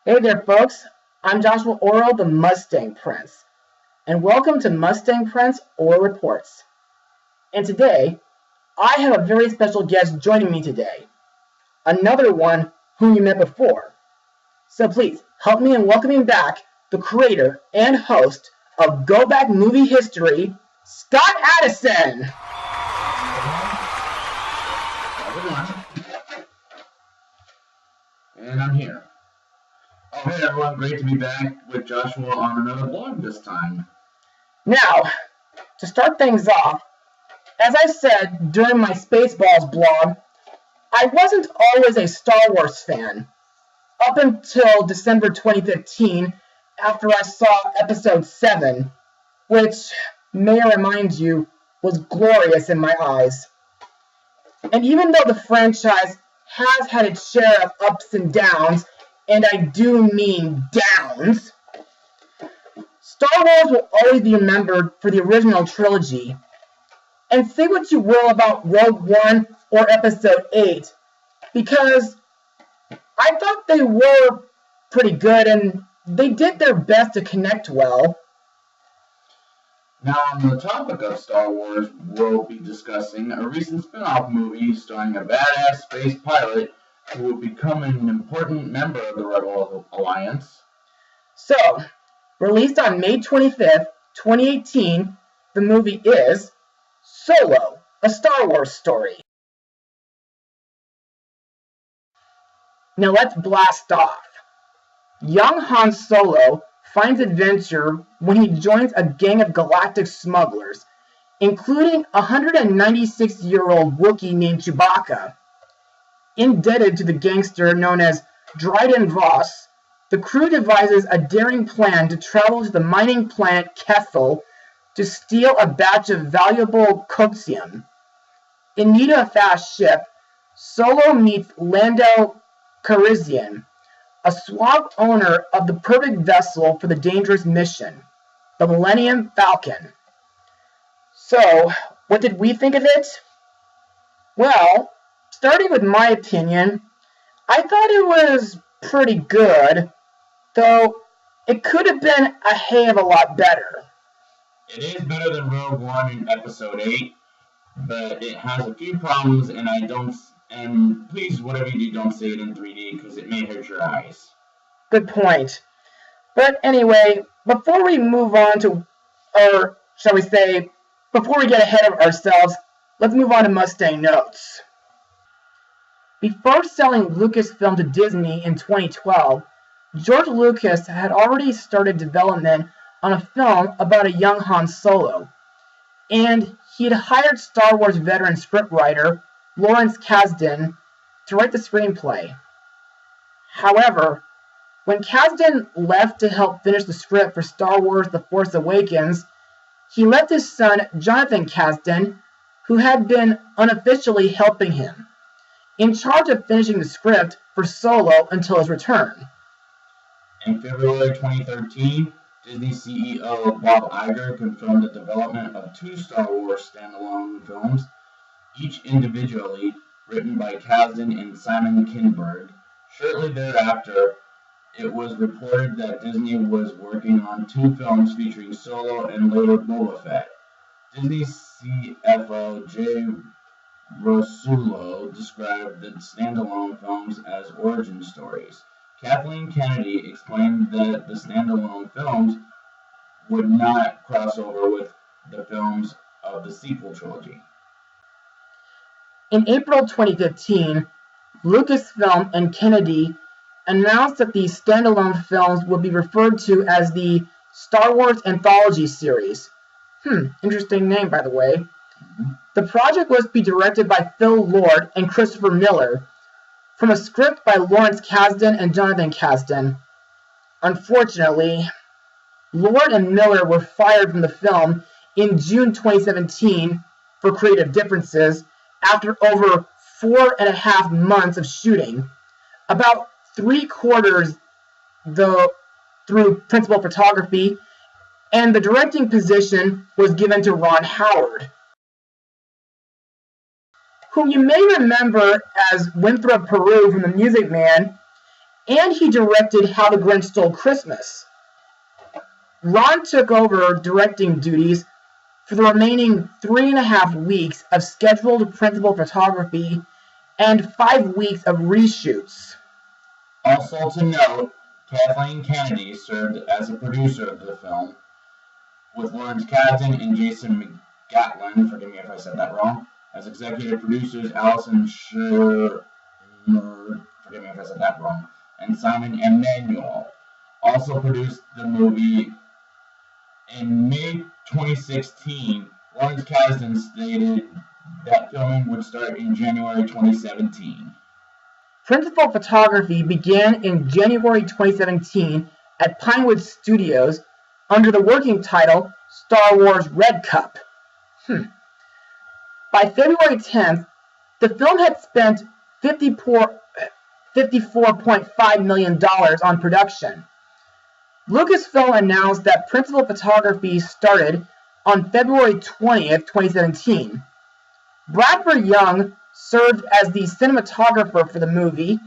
Hey there, folks. I'm Joshua Orro, the Mustang Prince, and welcome to Mustang Prince Orro Reports. And today, I have a very special guest joining me today, another one whom you met before. So please, help me in welcoming back the creator and host of Go Back Movie History, Scott Addison. And I'm here. Oh, hey everyone, great to be back with Joshua on another blog this time. Now, to start things off, as I said during my Spaceballs blog, I wasn't always a Star Wars fan. Up until December 2015, after I saw Episode 7, which, may I remind you, was glorious in my eyes. And even though the franchise has had its share of ups and downs, and I do mean downs, Star Wars will always be remembered for the original trilogy. And say what you will about Rogue One or Episode 8, because I thought they were pretty good and they did their best to connect well. Now, on the topic of Star Wars, we'll be discussing a recent spin-off movie starring a badass space pilot who will become an important member of the Rebel Alliance. So, released on May 25th, 2018, the movie is Solo, a Star Wars story. Now let's blast off. Young Han Solo finds adventure when he joins a gang of galactic smugglers, including a 196-year-old Wookiee named Chewbacca. Indebted to the gangster known as Dryden Voss, the crew devises a daring plan to travel to the mining planet Kessel to steal a batch of valuable coxium. In need of a fast ship, Solo meets Lando Calrissian, a suave owner of the perfect vessel for the dangerous mission, the Millennium Falcon. So, what did we think of it? Well, starting with my opinion, I thought it was pretty good, though it could have been a hay of a lot better. It is better than Rogue One in Episode 8, but it has a few problems, and please, whatever you do, don't say it in 3D, because it may hurt your eyes. Good point. But anyway, before we move on to, or shall we say, before we get ahead of ourselves, let's move on to Mustang notes. Before selling Lucasfilm to Disney in 2012, George Lucas had already started development on a film about a young Han Solo, and he had hired Star Wars veteran scriptwriter Lawrence Kasdan to write the screenplay. However, when Kasdan left to help finish the script for Star Wars The Force Awakens, he left his son Jonathan Kasdan, who had been unofficially helping him, in charge of finishing the script for Solo until his return. In February 2013, Disney CEO Bob Iger confirmed the development of two Star Wars standalone films, each individually written by Kasdan and Simon Kinberg. Shortly thereafter, it was reported that Disney was working on two films featuring Solo and later Boba Fett. Disney CFO Jay Rasulo described the standalone films as origin stories. Kathleen Kennedy explained that the standalone films would not cross over with the films of the sequel trilogy. In April 2015, Lucasfilm and Kennedy announced that these standalone films would be referred to as the Star Wars Anthology Series. Interesting name, by the way. The project was to be directed by Phil Lord and Christopher Miller, from a script by Lawrence Kasdan and Jonathan Kasdan. Unfortunately, Lord and Miller were fired from the film in June 2017 for creative differences after over 4.5 months of shooting, about 3/4 though through principal photography, and the directing position was given to Ron Howard, whom you may remember as Winthrop Peru from The Music Man, and he directed How the Grinch Stole Christmas. Ron took over directing duties for the remaining 3.5 weeks of scheduled principal photography and 5 weeks of reshoots. Also to note, Kathleen Kennedy served as a producer of the film, with Lawrence Kasdan and Jason McGatlin, forgive me if I said that wrong, as executive producers. Allison Schermer, forgive me if I said that wrong, and Simon Emanuel also produced the movie. In May 2016, Lawrence Kasdan stated that filming would start in January 2017. Principal photography began in January 2017 at Pinewood Studios under the working title Star Wars Red Cup. By February 10th, the film had spent $54.5 million on production. Lucasfilm announced that principal photography started on February 20th, 2017. Bradford Young served as the cinematographer for the movie.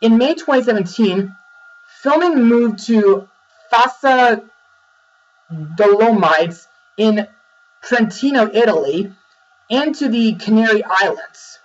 In May 2017, filming moved to Fassa Dolomites in Trentino, Italy, and to the Canary Islands.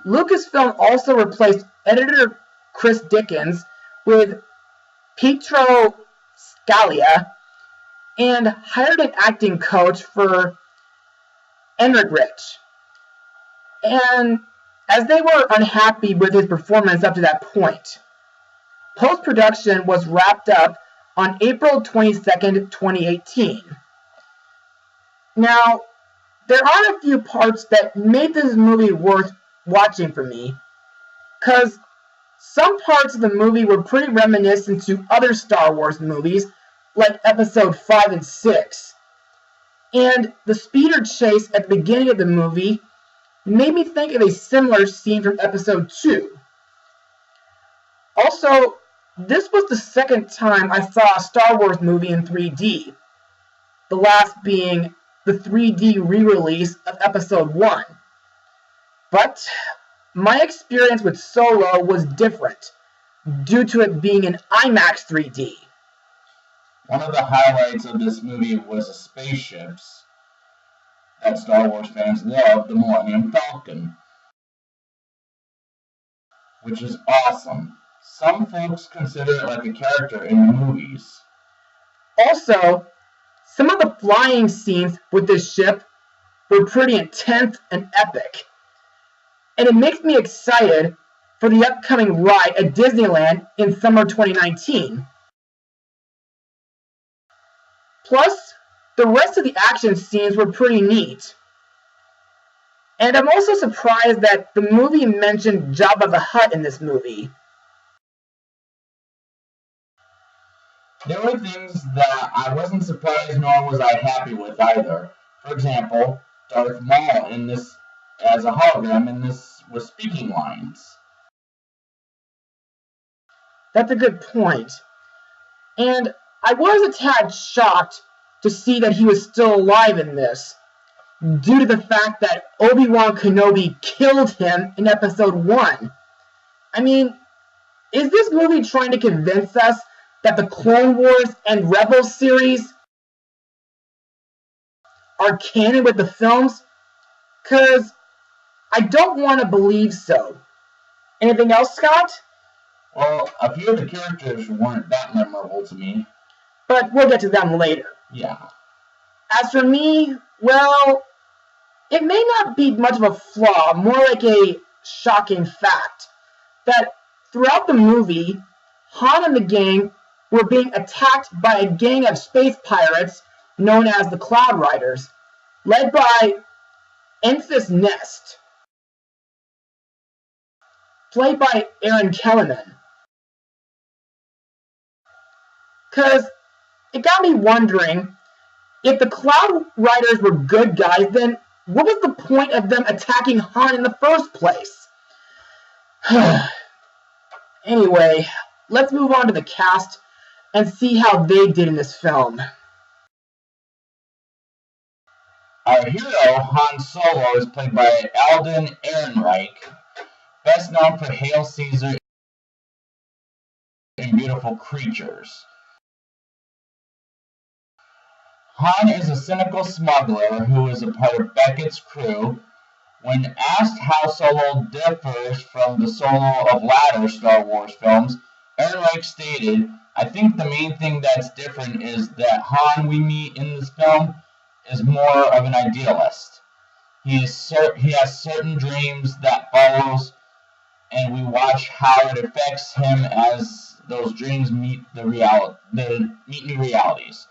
Lucasfilm also replaced editor Chris Dickens with Pietro Scalia and hired an acting coach for Enrigrich. And as they were unhappy with his performance up to that point, post-production was wrapped up on April 22nd, 2018. Now, there are a few parts that made this movie worth watching for me, because some parts of the movie were pretty reminiscent to other Star Wars movies, like Episode 5 and 6. And the speeder chase at the beginning of the movie made me think of a similar scene from Episode 2. Also, this was the second time I saw a Star Wars movie in 3D, the last being the 3D re-release of Episode 1. But my experience with Solo was different, due to it being in IMAX 3D. One of the highlights of this movie was the spaceships that Star Wars fans love, the Millennium Falcon, which is awesome. Some folks consider it like a character in the movies. Also, some of the flying scenes with this ship were pretty intense and epic. And it makes me excited for the upcoming ride at Disneyland in summer 2019. Plus, the rest of the action scenes were pretty neat. And I'm also surprised that the movie mentioned Jabba the Hutt in this movie. There were things that I wasn't surprised nor was I happy with either. For example, Darth Maul in this as a hologram in this with speaking lines. That's a good point. And I was a tad shocked to see that he was still alive in this, due to the fact that Obi-Wan Kenobi killed him in Episode 1. I mean, is this movie trying to convince us that the Clone Wars and Rebels series are canon with the films? 'Cause I don't want to believe so. Anything else, Scott? Well, a few of the characters weren't that memorable to me. But we'll get to them later. Yeah. As for me, well, it may not be much of a flaw, more like a shocking fact, that throughout the movie, Han and the gang were being attacked by a gang of space pirates known as the Cloud Riders, led by Enfys Nest, played by Aaron Kellerman. 'Cause it got me wondering, if the Cloud Riders were good guys, then what was the point of them attacking Han in the first place? Anyway, let's move on to the cast and see how they did in this film. Our hero, Han Solo, is played by Alden Ehrenreich, best known for Hail Caesar and beautiful creatures. Han is a cynical smuggler who is a part of Beckett's crew. When asked how Solo differs from the Solo of latter Star Wars films, Ehrenreich stated, "I think the main thing that's different is that Han we meet in this film is more of an idealist. He has certain dreams that follows, and we watch how it affects him as those dreams meet new realities.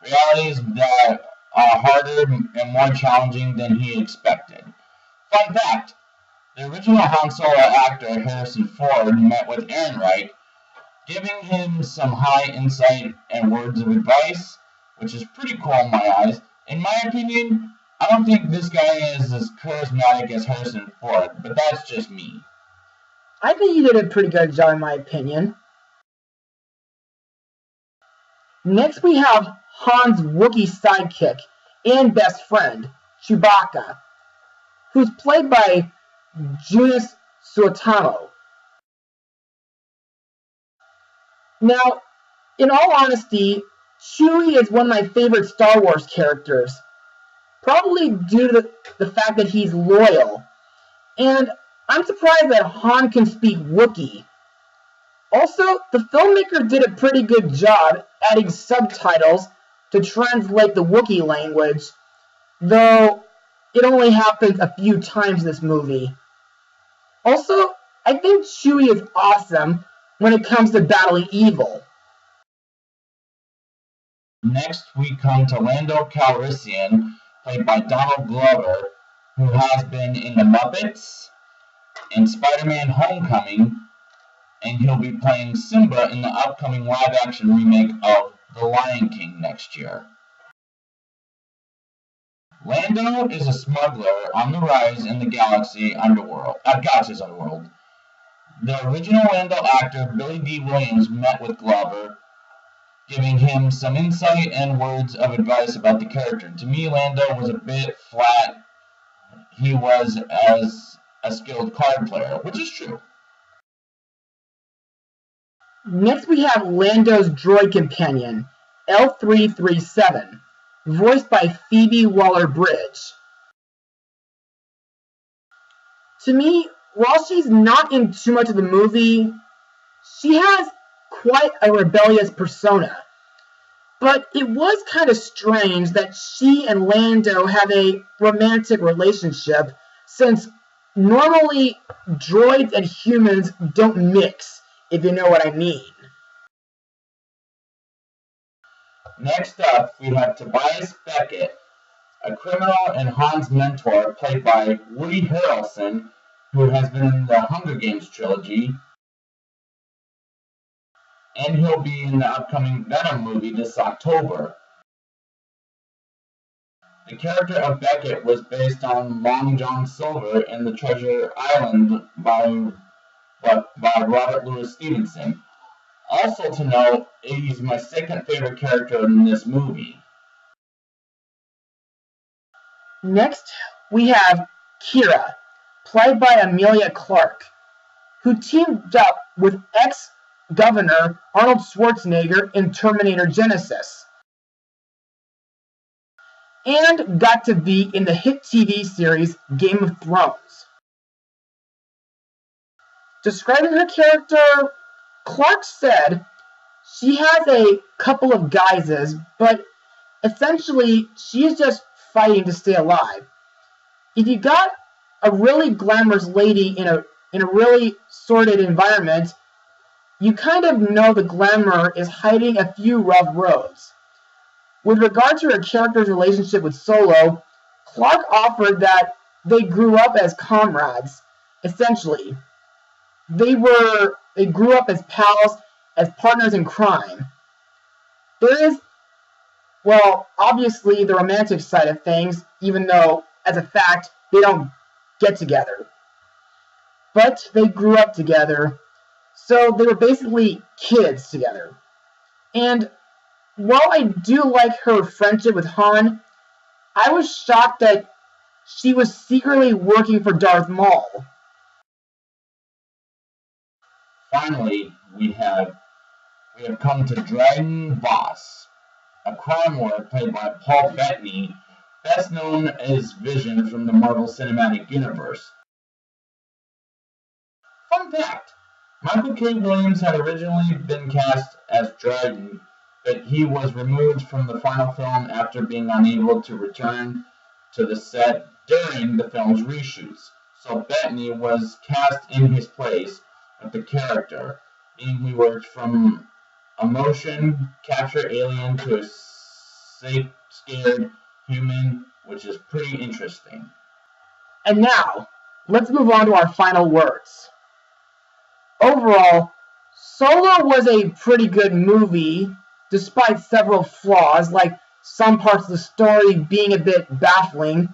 Realities that are harder and more challenging than he expected." Fun fact, the original Han Solo actor Harrison Ford met with Ehrenreich, giving him some high insight and words of advice, which is pretty cool in my eyes. In my opinion, I don't think this guy is as charismatic as Harrison Ford, but that's just me. I think you did a pretty good job in my opinion. Next we have Han's Wookiee sidekick and best friend, Chewbacca, who's played by Joonas Suotamo. Now, in all honesty, Chewie is one of my favorite Star Wars characters, probably due to the fact that he's loyal, and I'm surprised that Han can speak Wookiee. Also, the filmmaker did a pretty good job adding subtitles to translate the Wookiee language, though it only happens a few times in this movie. Also, I think Chewie is awesome when it comes to battling evil. Next, we come to Lando Calrissian, played by Donald Glover, who has been in The Muppets and Spider-Man Homecoming, and he'll be playing Simba in the upcoming live-action remake of The Lion King next year. Lando is a smuggler on the rise in the Galaxy's underworld. The original Lando actor Billy D. Williams met with Glover, giving him some insight and words of advice about the character. To me, Lando was a bit flat. He was as a skilled card player, which is true. Next we have Lando's droid companion, L337, voiced by Phoebe Waller-Bridge. To me, while she's not in too much of the movie, she has quite a rebellious persona. But it was kind of strange that she and Lando have a romantic relationship, since normally droids and humans don't mix, if you know what I mean. Next up, we have Tobias Beckett, a criminal and Han's mentor, played by Woody Harrelson, who has been in the Hunger Games trilogy, and he'll be in the upcoming Venom movie this October. The character of Beckett was based on Long John Silver in The Treasure Island by Robert Louis Stevenson. Also to note, he's my second favorite character in this movie. Next, we have Qi'ra, played by Emilia Clarke, who teamed up with ex-Governor Arnold Schwarzenegger in Terminator Genisys, and got to be in the hit TV series Game of Thrones. Describing her character, Clarke said she has a couple of guises, but essentially she's just fighting to stay alive. If you got a really glamorous lady in a really sordid environment, you kind of know the glamour is hiding a few rough roads. With regard to her character's relationship with Solo, Clarke offered that they grew up as comrades, essentially. They grew up as pals, as partners in crime. There is, well, obviously the romantic side of things, even though, as a fact, they don't get together. But they grew up together, so they were basically kids together. And while I do like her friendship with Han, I was shocked that she was secretly working for Darth Maul. Finally, we have we have come to Dragon Boss, a crime lord played by Paul Bettany, best known as Vision from the Marvel Cinematic Universe. Fun fact, Michael K. Williams had originally been cast as Dragon, but he was removed from the final film after being unable to return to the set during the film's reshoots. So Bettany was cast in his place with the character, being reworked from a motion capture alien to a safe, scared human, which is pretty interesting. And now, let's move on to our final words. Overall, Solo was a pretty good movie, despite several flaws, like some parts of the story being a bit baffling,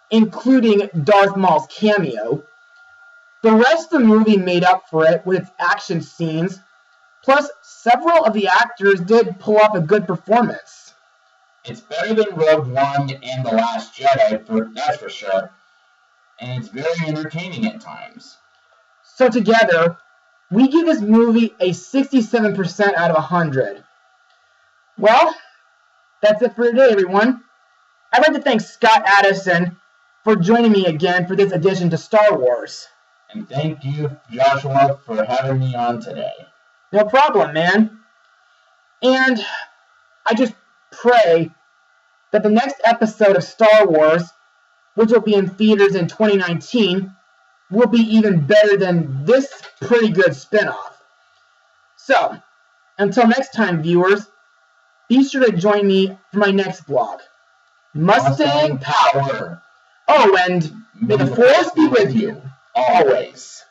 including Darth Maul's cameo. The rest of the movie made up for it with its action scenes, plus several of the actors did pull off a good performance. It's better than Rogue One and The Last Jedi, that's for sure, and it's very entertaining at times. So together, we give this movie a 67% out of 100. Well, that's it for today, everyone. I'd like to thank Scott Addison for joining me again for this edition to Star Wars. And thank you, Joshua, for having me on today. No problem, man. And I just pray that the next episode of Star Wars, which will be in theaters in 2019, will be even better than this pretty good spinoff. So, until next time, viewers, be sure to join me for my next blog, Mustang Power. Oh, and may the Force be with you, always.